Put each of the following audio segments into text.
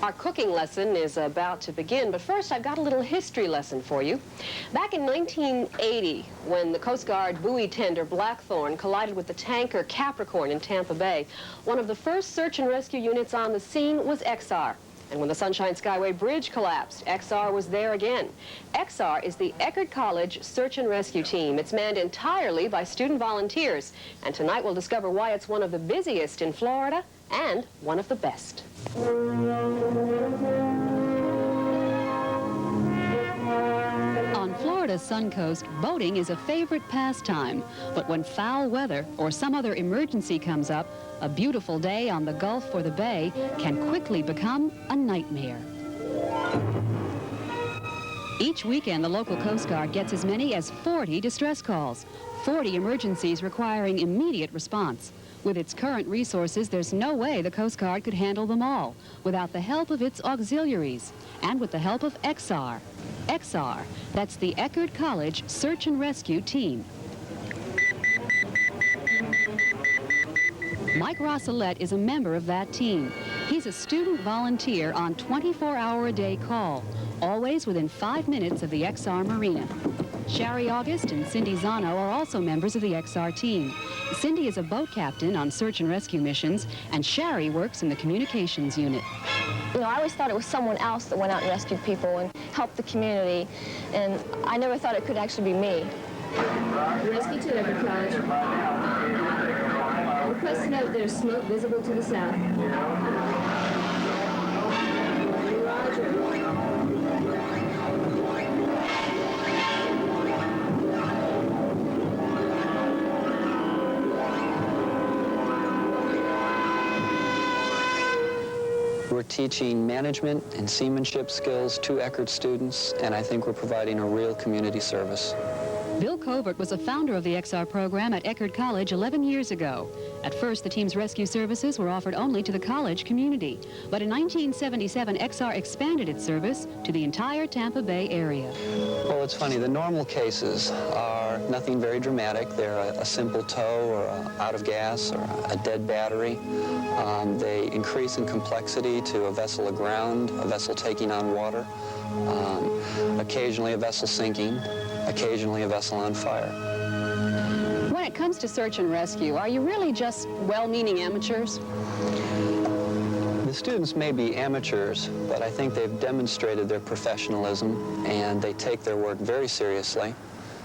Our cooking lesson is about to begin, but first I've got a little history lesson for you. Back in 1980, when the Coast Guard buoy tender Blackthorn collided with the tanker Capricorn in Tampa Bay, one of the first search and rescue units on the scene was EC-SAR. And when the Sunshine Skyway Bridge collapsed, EC-SAR was there again. EC-SAR is the Eckerd College Search and Rescue Team. It's manned entirely by student volunteers. And tonight we'll discover why it's one of the busiest in Florida and one of the best. On Florida's Sun Coast, boating is a favorite pastime. But when foul weather or some other emergency comes up, a beautiful day on the Gulf or the Bay can quickly become a nightmare. Each weekend, the local Coast Guard gets as many as 40 distress calls, 40 emergencies requiring immediate response. With its current resources, there's no way the Coast Guard could handle them all without the help of its auxiliaries and with the help of EC-SAR. EC-SAR, that's the Eckerd College Search and Rescue Team. Mike Rosselette is a member of that team. He's a student volunteer on 24-hour-a-day call, always within 5 minutes of the EC-SAR Marina. Sherry August and Cindy Zano are also members of the EC-SAR team. Cindy is a boat captain on search and rescue missions, and Sherry works in the communications unit. You know, I always thought it was someone else that went out and rescued people and helped the community, and I never thought it could actually be me. Rescue to Eckerd College. Request to note there's smoke visible to the south. Roger. We're teaching management and seamanship skills to Eckerd students, and I think we're providing a real community service. Bill Covert was a founder of the EC-SAR program at Eckerd College 11 years ago. At first, the team's rescue services were offered only to the college community. But in 1977, EC-SAR expanded its service to the entire Tampa Bay area. Well, it's funny. The normal cases are nothing very dramatic. They're a simple tow or out of gas or a dead battery. They increase in complexity to a vessel aground, a vessel taking on water, occasionally a vessel sinking, occasionally a vessel on fire. When it comes to search and rescue, are you really just well-meaning amateurs? The students may be amateurs, but I think they've demonstrated their professionalism, and they take their work very seriously.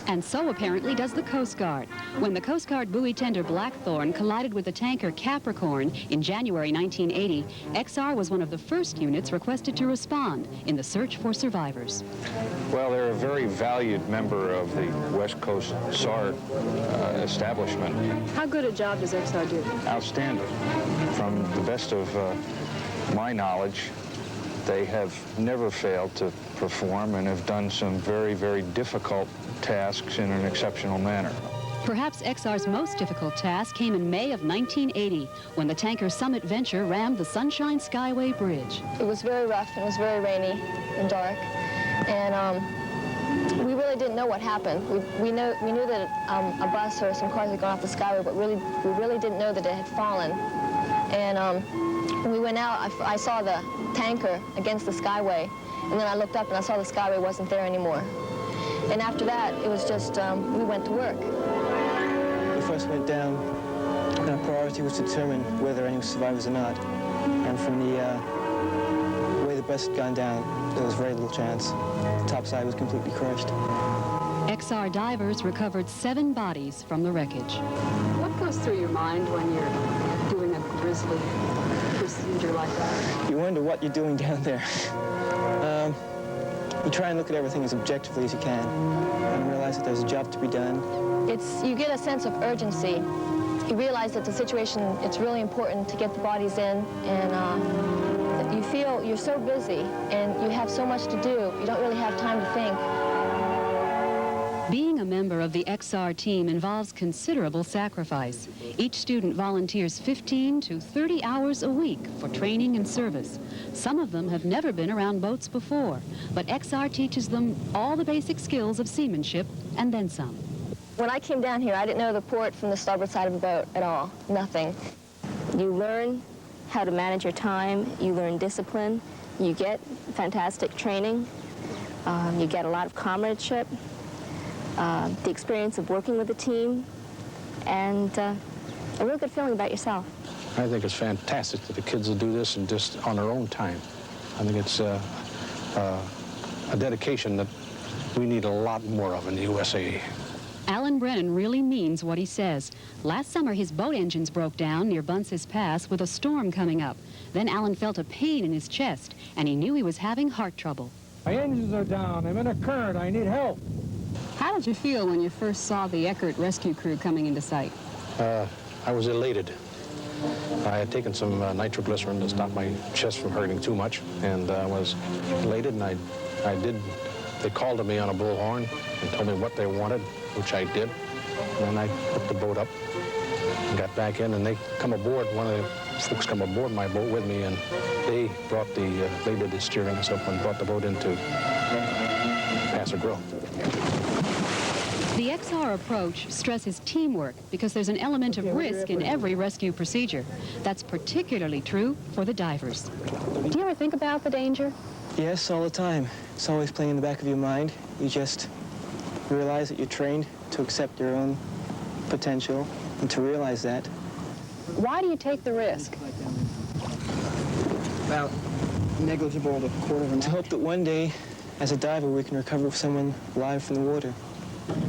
And so apparently does the Coast Guard. When the Coast Guard buoy tender Blackthorn collided with the tanker Capricorn in January 1980, EC-SAR was one of the first units requested to respond in the search for survivors. Well, they're a very valued member of the West Coast SAR establishment. How good a job does EC-SAR do? Outstanding. From the best of my knowledge, they have never failed to perform and have done some very, very difficult tasks in an exceptional manner. Perhaps EC-SAR's most difficult task came in May of 1980 when the tanker Summit Venture rammed the Sunshine Skyway Bridge. It was very rough, and it was very rainy and dark, and we really didn't know what happened. We knew that a bus or some cars had gone off the skyway, but we really didn't know that it had fallen. And when we went out, I saw the tanker against the skyway, and then I looked up and I saw the skyway wasn't there anymore. And after that, it was just, we went to work. We first went down, and our priority was to determine whether any survivors or not. And from the way the bus had gone down, there was very little chance. The topside was completely crushed. EC-SAR divers recovered 7 bodies from the wreckage. What goes through your mind when you're doing a grisly procedure like that? You wonder what you're doing down there. You try and look at everything as objectively as you can and realize that there's a job to be done. You get a sense of urgency. You realize that the situation, it's really important to get the bodies in, and you feel you're so busy and you have so much to do, you don't really have time to think. Being a member of the EC-SAR team involves considerable sacrifice. Each student volunteers 15 to 30 hours a week for training and service. Some of them have never been around boats before, but EC-SAR teaches them all the basic skills of seamanship and then some. When I came down here, I didn't know the port from the starboard side of the boat at all, nothing. You learn how to manage your time, you learn discipline, You get fantastic training. You get a lot of comradeship, the experience of working with a team, and a real good feeling about yourself. I think it's fantastic that the kids will do this and just on their own time. I think it's a dedication that we need a lot more of in the USAA. Alan Brennan really means what he says. Last summer, his boat engines broke down near Bunce's Pass with a storm coming up. Then Alan felt a pain in his chest, and he knew he was having heart trouble. My engines are down. I'm in a current. I need help. How did you feel when you first saw the Eckerd rescue crew coming into sight? I was elated. I had taken some nitroglycerin to stop my chest from hurting too much, and I was elated, and they called to me on a bullhorn and told me what they wanted, which I did. And then I put the boat up and got back in, and they come aboard. One of the folks come aboard my boat with me, and they did the steering us up and brought the boat into Paso Grill. The EC-SAR approach stresses teamwork because there's an element of risk in every rescue procedure. That's particularly true for the divers. Do you ever think about the danger? Yes, all the time. It's always playing in the back of your mind. You just realize that you're trained to accept your own potential and to realize that. Why do you take the risk? About negligible to quarter of an hour. To hope that one day, as a diver, we can recover someone alive from the water.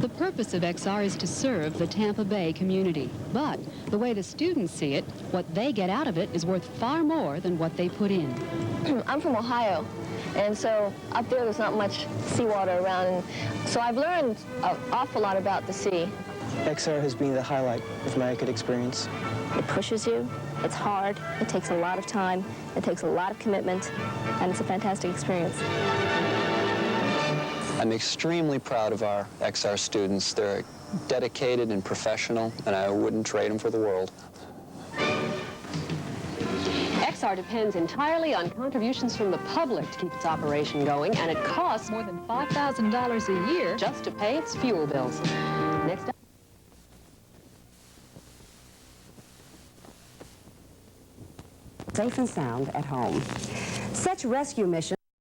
The purpose of EC-SAR is to serve the Tampa Bay community. But the way the students see it, what they get out of it is worth far more than what they put in. I'm from Ohio, and so up there's not much seawater around, and so I've learned an awful lot about the sea. EC-SAR has been the highlight of my Eckerd experience. It pushes you, it's hard, it takes a lot of time, it takes a lot of commitment, and it's a fantastic experience. I'm extremely proud of our EC-SAR students. They're dedicated and professional, and I wouldn't trade them for the world. EC-SAR depends entirely on contributions from the public to keep its operation going, and it costs more than $5,000 a year just to pay its fuel bills. Next up. Safe and sound at home. Such rescue missions